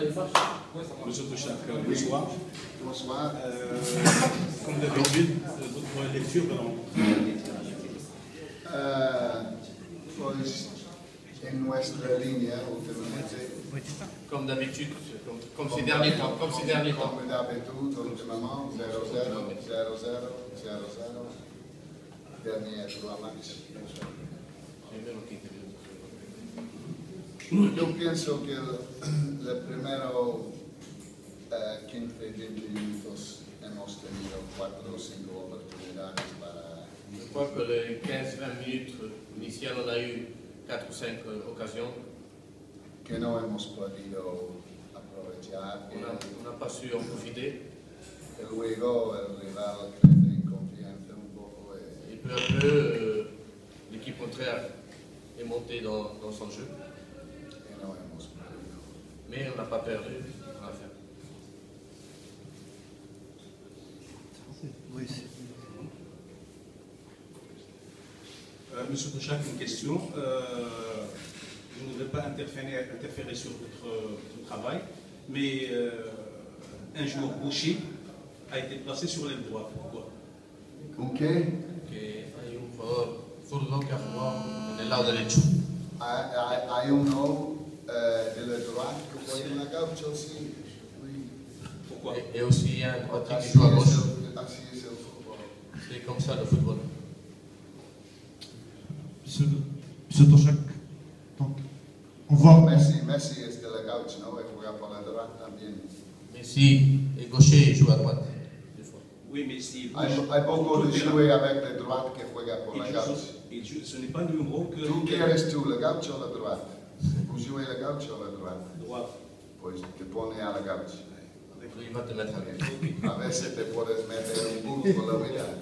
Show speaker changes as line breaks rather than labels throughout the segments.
Monsieur Tochak, bonsoir.
Bonsoir.
Comme d'habitude, votre lecture de l'entrée.
Pues en nuestra línea últimamente,
Comme d'habitude, comme ces derniers temps.
comme d'habitude, últimement, 0-0, 0-0, 0-0, dernier 3 matchs. Yo pienso que el primero 15-20 minutos hemos tenido 4 o 5 oportunidades para...
Je crois que les 15-20 minutes initiales, on a eu 4 ou 5 occasions.
que no hemos podido aprovechar.
On n'a pas su en profiter.
Y luego el rival crece en confianza un poco.
Et peu à peu, l'équipe contraire est montée dans son jeu.
Y no hemos podido.
Mais on n'a pas perdu à la fin.
Oui.
Monsieur Tochak, une question. Je ne voudrais pas interférer sur votre travail, mais un joueur gaucher a été placé sur l'aile droite. Pourquoi?
Ok.
Que hay un jugador zurdo que ha jugado en el lado derecho.
Hay uno de la droite que juega en la gaucha, sí.
Pourquoi?
Et aussi un droitier qui
Así
joue à gauche.
así es el fútbol.
C'est comme ça le football.
Monsieur Tochak, donc, on voit...
Messi es de la gaucha, ¿no? Y juega por la droite también.
Messi est gaucher et joue à droite. Des fois.
Oui, mais si
Hay poco de jouer avec la droite que juega por la gaucha.
ce n'est pas le même rôle que
¿Tú quieres tú la gaucha o la droite? ¿Vous jouez la gaucha o la droite?
droite.
Pues te pone a la gaucha.
Il va te mettre à gauche.
A veces te puedes meter un poco por la unidad.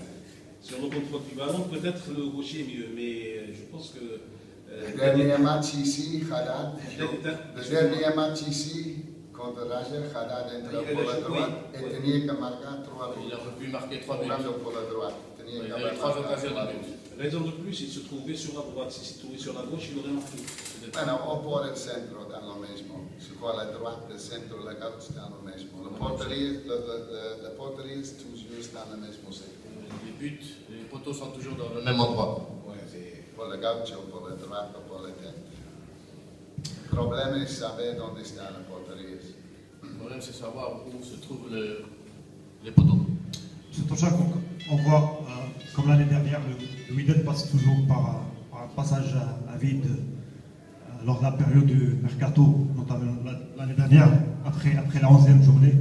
Si on rencontre votre équivalent, peut-être le gaucher est mieux, mais je pense que...
Le dernier match ici, Haddad, le dernier match ici, contre Raja, Haddad entró por la droite et tenía que marcar 3
Il
buts.
aurait pu marquer 3 buts.
Jugando por la droite. Tenía
Il
que
avait
haber
3
marcado
occasions de
3
but.
buts.
Raison de plus, il se trouvait sur la droite. S'il se trouvait sur la gauche, il aurait marqué.
Bueno, o por el centro dan lo mismo. Si por la droite, el centro, la gauche dan lo mismo. La portería es toujours dans le mismo sitio.
Les buts, les poteaux sont toujours dans le même endroit.
Por la gauche o por la droite o por la tête. El problema es saber dónde están las porterías.
Le problème, c'est savoir où se trouvent les poteaux.
Monsieur Tochak, on voit, comme l'année dernière, le Wydad passe toujours par un passage à vide lors de la période du mercato, notamment l'année dernière, après la 11e journée.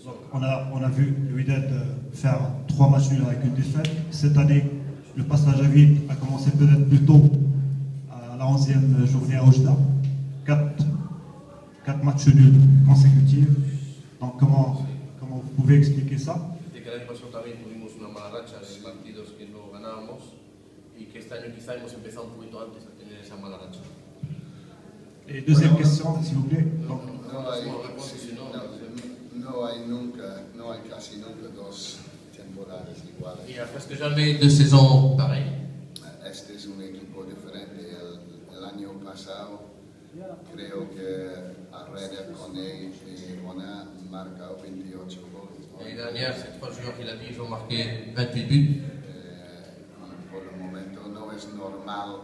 Donc, on a vu le Wydad faire 3 matchs nuls avec une défaite. Cette année, le passage à vide a commencé peut-être plus tôt, à la 11e journée à Oujda. 4 matchs nuls consécutifs. Donc comment vous pouvez expliquer ça?
Desde que el año pasado también tuvimos una mala racha de partidos que no ganábamos y que este año quizá hemos empezado un poquito antes a tener esa mala racha.
Et deuxième question, s'il vous plaît. Donc,
No hay casi nunca 2 temporadas iguales.
Il n'y a presque jamais 2 saisons pareilles.
Este es un equipo diferente. El año pasado creo que Herrera, Koné y Rona marcado 28 goles.
L'année dernière, ces 3 joueurs qu'il a dit, ils ont marqué 28 buts.
Por el momento no es normal,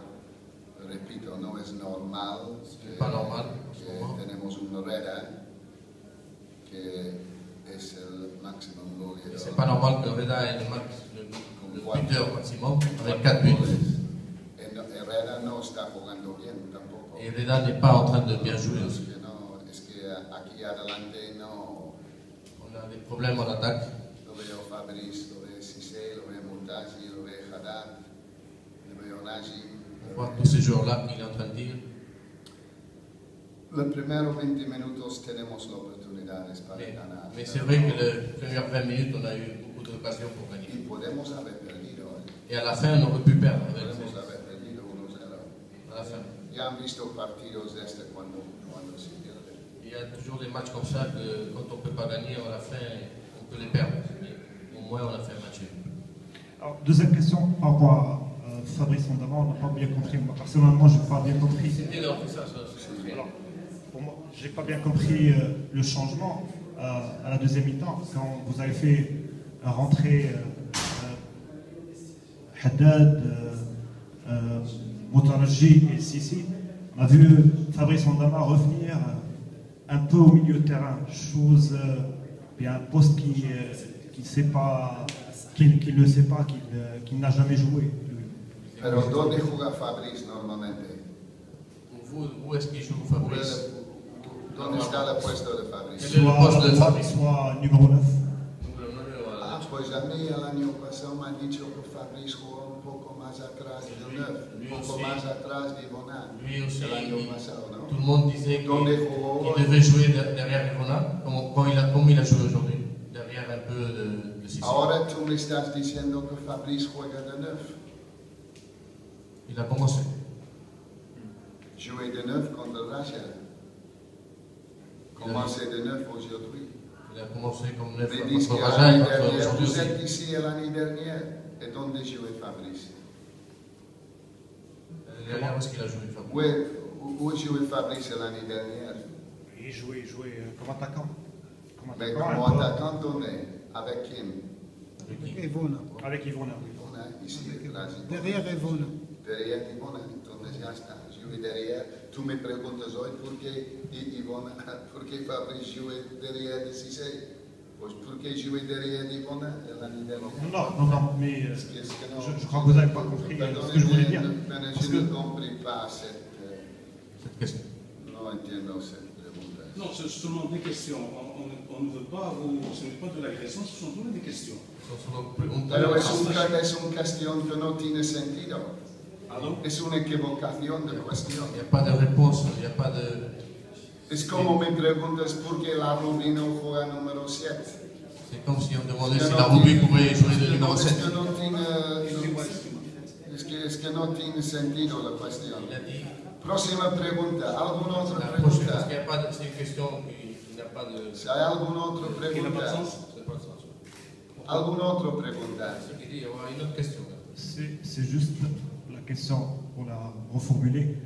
repito, no es normal
Pas normal.
que tenemos un Herrera que es el máximo goleador.
C'est pas normal que Reda ait le buteur maximum avec 4 buts.
Herrera no está jugando bien tampoco.
Et Reda n'est pas en train de bien jouer aussi.
Es que aquí adelante no.
On a des problèmes en attaque.
Lo veo Fabrice, lo veo Cissé, lo veo Moutazi, lo veo Haddad, lo veo Nagy.
On voit tous ces joueurs-là qu'il est en train de dire.
Los primeros 20 minutos tenemos las oportunidades para ganar.
Mais c'est vrai que les premières 20 minutes, on a eu beaucoup d'occasions pour gagner.
Y podemos haber perdido.
Et à la fin, on aurait pu perdre.
Podemos haber perdido 1-0.
À la fin.
Ya han visto partidos de este cuando se pierde.
Il y a toujours des matchs comme ça que quand on ne peut pas gagner, à la fin, on peut les perdre. Mais au moins, on a fait un match.
alors, deuxième question par rapport à Fabrice Ondamant, on n'a pas bien compris. Moi, personnellement, je n'ai pas bien compris.
C'était dans ça.
Alors, pour moi, j'ai pas bien compris le changement à la deuxième mi-temps, quand vous avez fait rentrer Haddad, Moutarji et Sissi. On a vu Fabrice Ondama revenir un peu au milieu de terrain, chose, il y a un poste qui ne sait pas, qu'il n'a jamais joué.
Pero ¿dónde juega Fabrice normalmente?
Où est-ce qu'il joue Fabrice?
¿Dónde está el puesto de Fabrice?
Soit numéro 9.
Ah, pues a mí el año pasado me han dicho que Fabrice jugó un poco más atrás de 9, un poco más atrás de Ivona.
Lui aussi,
El año pasado, ¿no?
tout le monde disait
¿Dónde
qu'il
jugó?
devait jouer derrière Ivona, comme il a joué aujourd'hui, derrière un peu de Sissi.
Ahora tú me estás diciendo que Fabrice juega de 9.
Il a commencé.
Jouer de 9 contre Raja. Commencer de 9 aujourd'hui.
Il a commencé comme 9
Me dis
contre
que
Raja et
l'année
contre
dernière,
aujourd'hui
vous
aussi.
êtes ici l'année dernière. Et dónde jouait Fabrice?
Derrière, où est-ce qu'il a joué Fabrice?
Où jouait Fabrice l'année dernière?
Il jouait comme attaquant.
Mais comme attaquant donné, avec qui?
Evona.
Avec Ivona.
Ivona, ici, Raja.
Derrière Evona.
Derrière Ivona, entonces ya está. Jouer derrière. Tú me preguntas hoy por qué Ivona, por qué Fabrice jouait derrière de Cissé? Pues por qué jouait derrière Ivona l'année dernière?
Non, mais
Est-ce que non?
je crois que vous n'avez pas compris ce que je voulais dire. Parce
Je ne
que
compris pas cette
question.
no entiendo cette pregunta.
Non, ce sont seulement des questions. On ne veut pas ce n'est pas de l'agression, ce sont seulement des questions.
Son solo preguntas.
Pero es una cuestión que no tiene sentido.
Pardon?
Es una equivocación de cuestión.
Il n'y a pas de réponse, il n'y a pas de...
Es como me preguntas por qué la Rubino juega número 7.
C'est comme si on demandait si la Ruby pouvait jouer de numéro 7.
Es que no tiene sentido la cuestión.
Il a dit...
Próxima pregunta. ¿Alguna otra
La prochaine, parce
pregunta?
qu'il n'y a pas de... C'est une question qui n'a pas de...
Si hay alguna otra
Qui n'a pas de
pregunta.
sens?
C'est pas le sens.
¿Alguna otra pregunta?
Ce qu'il dit, il y aura une autre question.
c'est juste la question pour la reformuler.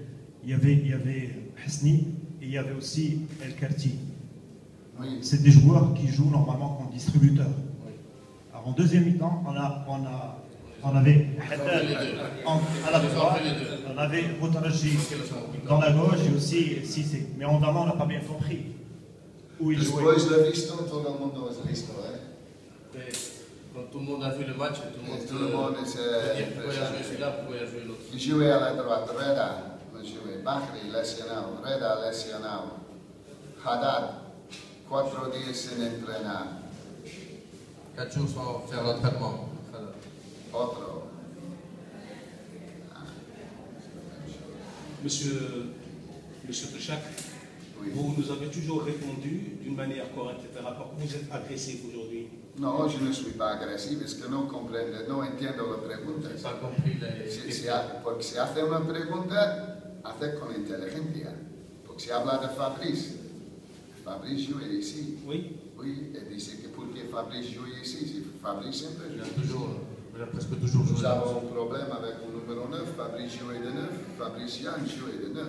Il y avait Hasni et il y avait aussi El Karti.
Oui.
C'est des joueurs qui jouent normalement comme distributeurs.
Oui.
Alors en deuxième mi-temps, on avait Haddad à la droite, on avait Moutarji dans la gauche et aussi Sissi. Mais en Ondama, on n'a pas bien compris où il jouait.
Después de visto, todo el mundo es listo, ¿eh?
Et quand tout le monde a vu le match, tout le monde
Tout le monde
peut
est
dire pourquoi il a joué celui-là, pourquoi il a joué l'autre.
Qui jouait à la droite, Reda, jouait Bakri, lesionado, Reda, lesionado, Haddad, 4 días sin entrenar,
4 jours sans faire l'entraînement.
otro.
Monsieur Touchak,
Oui.
vous nous avez toujours répondu d'une manière correcte, etc. Pourquoi vous êtes agressif aujourd'hui?
No, yo no soy pas agresivo, es que no comprende, no entiendo la pregunta.
J'ai pas compris les
Porque si hace una pregunta, hace con inteligencia. Porque si habla de Fabrice joue ici.
Oui.
Oui, et dice que pour que Fabrice joue ici, si Fabrice siempre
Il a
joue.
toujours, il a presque toujours
Nous
joué.
avons un problème avec le numéro 9, Fabrice jouait de 9, Fabrice Yann jouait de 9.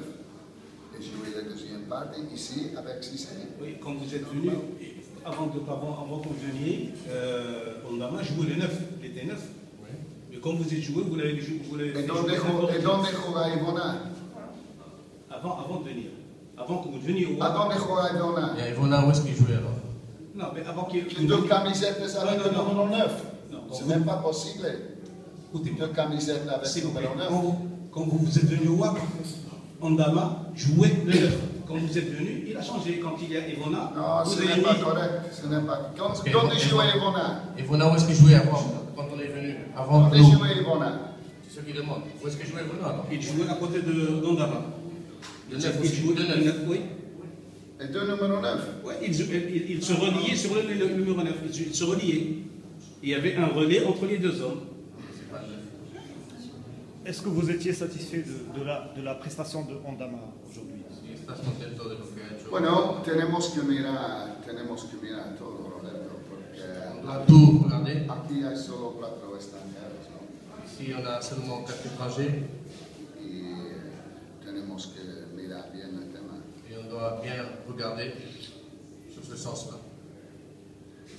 Et jouait la deuxième partie ici avec Cissé.
Oui, quand vous êtes venu, avant que vous veniez, Ondama jouait le 9, il était 9.
Oui.
Mais quand vous êtes joué, vous l'avez fait jouer
Et dónde juega Ivona?
avant de venir. Avant que vous veniez au
¿A dónde juega Ivona?
Et Ivona, où est-ce qu'il jouait alors?
Non, mais avant qu'il...
Deux camisettes avec le numéro 9.
Non,
C'est même pas possible.
écoutez-moi.
Deux camisettes avec
S'il
le
vous plaît,
numéro 9.
quand vous êtes venu au WAP, Ondama jouait le 9. Quand vous êtes venu, il a changé. Quand il y a Ivona,
Non,
vous
ce
avez
n'est pas
mis...
correct. Ce n'est pas.
Parce que
Dónde
Ivona-
jouait Ivona?
Ivona, où est-ce qu'il jouait avant, quand on est venu? Avant
Dónde
nous.
jouait Ivona?
C'est ce qu'il demande. Où est-ce qu'il jouait Ivona alors?
Il jouait à côté d'Ondama.
De 9
Il
aussi,
jouait
de
de
9.
9, oui.
Et deux numéro 9.
Ouais, il se reliait sur le numéro 9. Il se reliait. Il y avait un relais entre les deux hommes.
C'est pas le 9.
Est-ce que vous étiez satisfait de la prestation de Ondama aujourd'hui?
Si estás contento de lo que ha hecho.
Bueno, tenemos que mirar todo, Roberto, porque
On doit tout regarder.
aquí hay solo 4 extranjeros, ¿no?
Ici, on a seulement 4 étrangers
Y tenemos que mirar bien el tema.
et Et on doit bien regarder sur ce sens-là.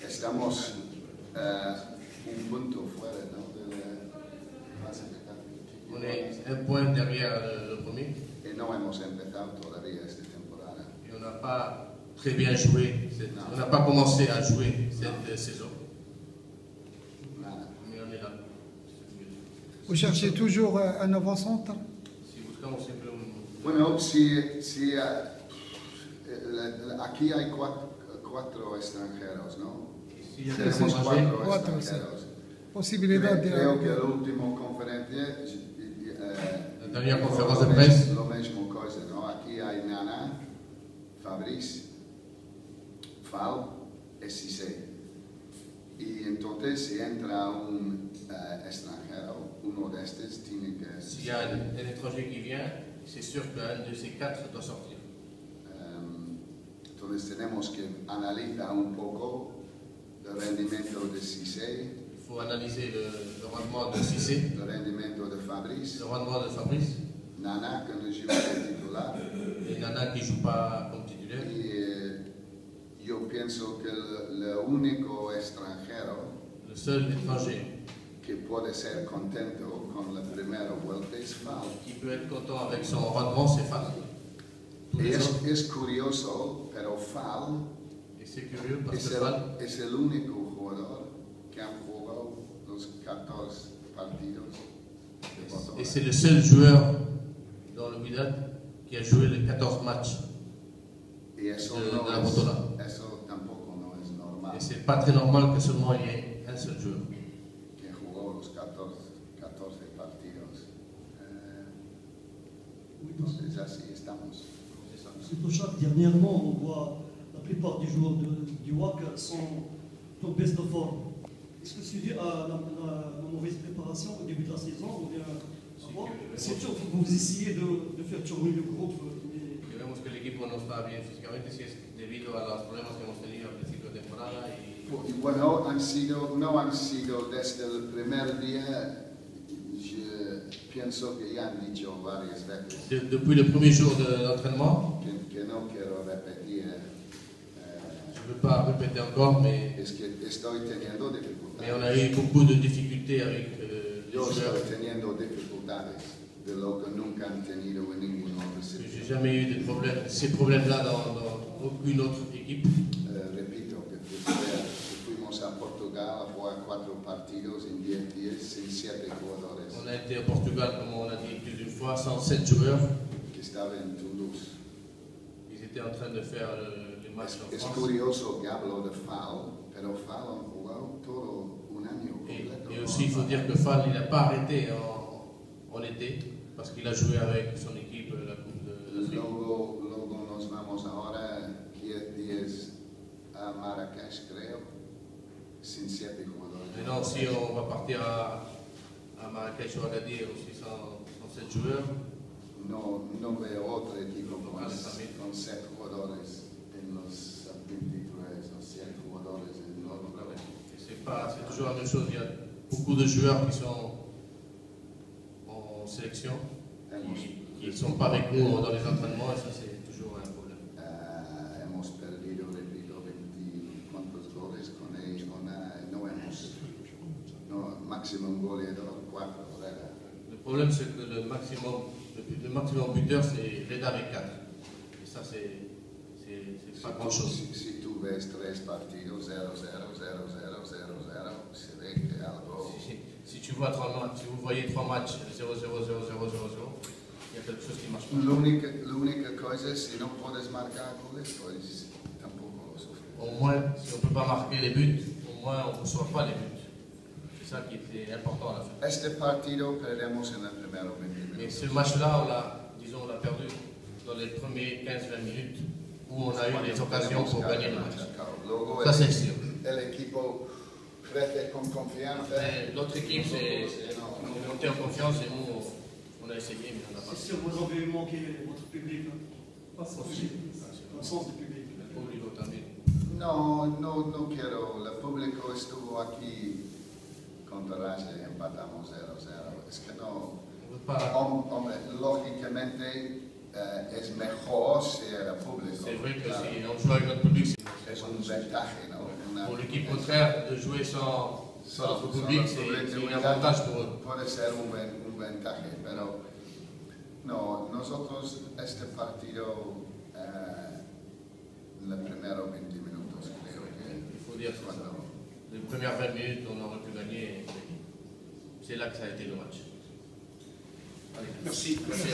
Estamos un punto fuera, ¿no? De la clasificación.
On est un point derrière le premier
Y no hemos empezado todavía esta temporada.
et on n'a pas très bien joué, on n'a pas commencé à jouer cette saison,
Nada.
mais on est là.
Vous cherchez toujours un avant-centre?
Si buscamos siempre un...
Bueno, aquí hay cuatro extranjeros, ¿no?
Si il y a
Tenemos
des étrangers,
cuatro
Cuatro, sí.
extranjeros.
Possibilidad
Creo que
de...
la última conferencia
la dernière conférence de presse,
lo mismo cosa, ¿no? Aquí hay Nana, Fabrice, Fal y Cissé. Y entonces si entra un extranjero, uno de estos tiene que...
s'il y a un étranger qui vient, c'est sûr qu'un de ces quatre doit sortir.
Entonces tenemos que analizar un poco el rendimiento de Cissé,
Il faut analyser le rendement de Cissé,
el rendimiento de Fabrice,
le rendement de Fabrice,
Nana que no joue de titular.
et Nana qui ne joue pas comme titulaire.
Y yo pienso que el único extranjero
Le seul étranger
que puede ser contento con la primera vuelta es Fal.
qui peut être content avec son rendement, c'est Fall. Tous les autres,
Es curioso, pero Fal
et c'est curieux parce
es
que Fall,
es el único jugador que ha jugado los 14 partidos de Portugal.
et c'est le seul joueur dans le Wydad qui a joué les 14 matchs.
Y eso,
de
no
la
es,
Botola.
eso tampoco no es normal,
Et c'est pas très normal que seulement il y ait un seul joueur.
que jugó los 14 partidos. Entonces así estamos.
C'est ça.
Monsieur Tochak, dernièrement, on voit la plupart des joueurs du WAC sont en baisse de forme. Est-ce que c'est dû à la mauvaise préparation au début de la saison ou bien c'est sûr que vous essayez de faire tourner le groupe
Que vemos que el equipo no está bien físicamente, si es debido a los problemas que hemos tenido al principio de temporada y
Bueno, no han sido desde el primer día, yo pienso que ya han dicho varias veces,
depuis le premier jour de l'entraînement,
que no quiero repetir,
je ne veux pas répéter encore, mais
es que estoy teniendo
on
dificultades.
a eu beaucoup de difficultés avec les
Yo
joueurs.
estoy teniendo dificultades de lo que nunca han tenido en ningún otro
J'ai
sitio.
jamais eu ces problèmes-là dans aucune autre équipe.
Repito, que fuimos a Portugal a jugar 4 partidos en 10 días sin 7 jugadores,
On a été au Portugal, comme on l'a dit plus d'une fois, sans 7 joueurs.
que estaba en Toulouse.
Ils étaient en train de faire les matchs en
Es
France.
curioso que hablo de Fal, pero Fal ha jugado todo un año completo.
Et aussi, il faut dire que Fall, il n'a pas arrêté en été, parce qu'il a joué avec son équipe la Coupe d'Afrique.
Luego nos vamos ahora 10 días a Marrakech, creo, sin 7 jugadores.
Maintenant, si on va partir à Marrakech ou à Agadir aussi sans 7 joueurs,
No veo otro equipo con
Vale, también.
7 jugadores en los 23 o 7 jugadores en
non,
los
donc, c'est toujours la même chose. Il y a beaucoup de joueurs qui sont en sélection, qui ne sont pas avec nous dans les entraînements, et ça, c'est toujours un problème.
Hemos perdido, repito, 20 cuantos goles con ellos, no, máximo goleador 4, ¿verdad?
Le problème, c'est que le maximum buteur, c'est Reda avec 4. Et ça, c'est pas grand-chose.
Si tú ves 3 partidos, 0-0, 0-0, 0-0, se ve que algo...
Si tu vois 3 matchs, si vous voyez 3 matchs 0-0, 0-0, 0-0, 0-0, il y a quelque chose qui marche pas.
La única cosa es si no puedes marcar goles, pues tampoco lo sufres.
Au moins, si on ne peut pas marquer les buts, au moins on ne reçoit pas les buts. C'est ça qui était important à la fin.
Este partido perdemos en el primero 20
Mais
minutos.
ce match-là, on l'a perdu dans les premiers 15-20 minutes où on a eu les occasions pour gagner le match.
Luego
Ça, c'est sûr.
el equipo crece con confianza.
Mais l'autre équipe, c'est monté en confiance et nous, on a essayé, mais on n'a pas.
c'est sûr vous avez manqué votre public, hein? Pas aussi, dans le sens du public.
Le público también.
No quiero. El público estuvo aquí contra Raja y empatamos 0-0. Es que no.
On veut pas.
Hombre, lógicamente es mejor si era público.
C'est vrai que si on joue avec notre public,
Es un ventaje, ¿no?
pour l'équipe contraire, de jouer sans notre public, c'est un avantage pour eux.
Puede ser un ventaje, pero no, nosotros este partido, los primeros 20 minutos, creo que
Il faut dire que les premières 20 minutes, on aurait pu gagner. C'est là que ça a été le match. Allez,
Merci.
merci.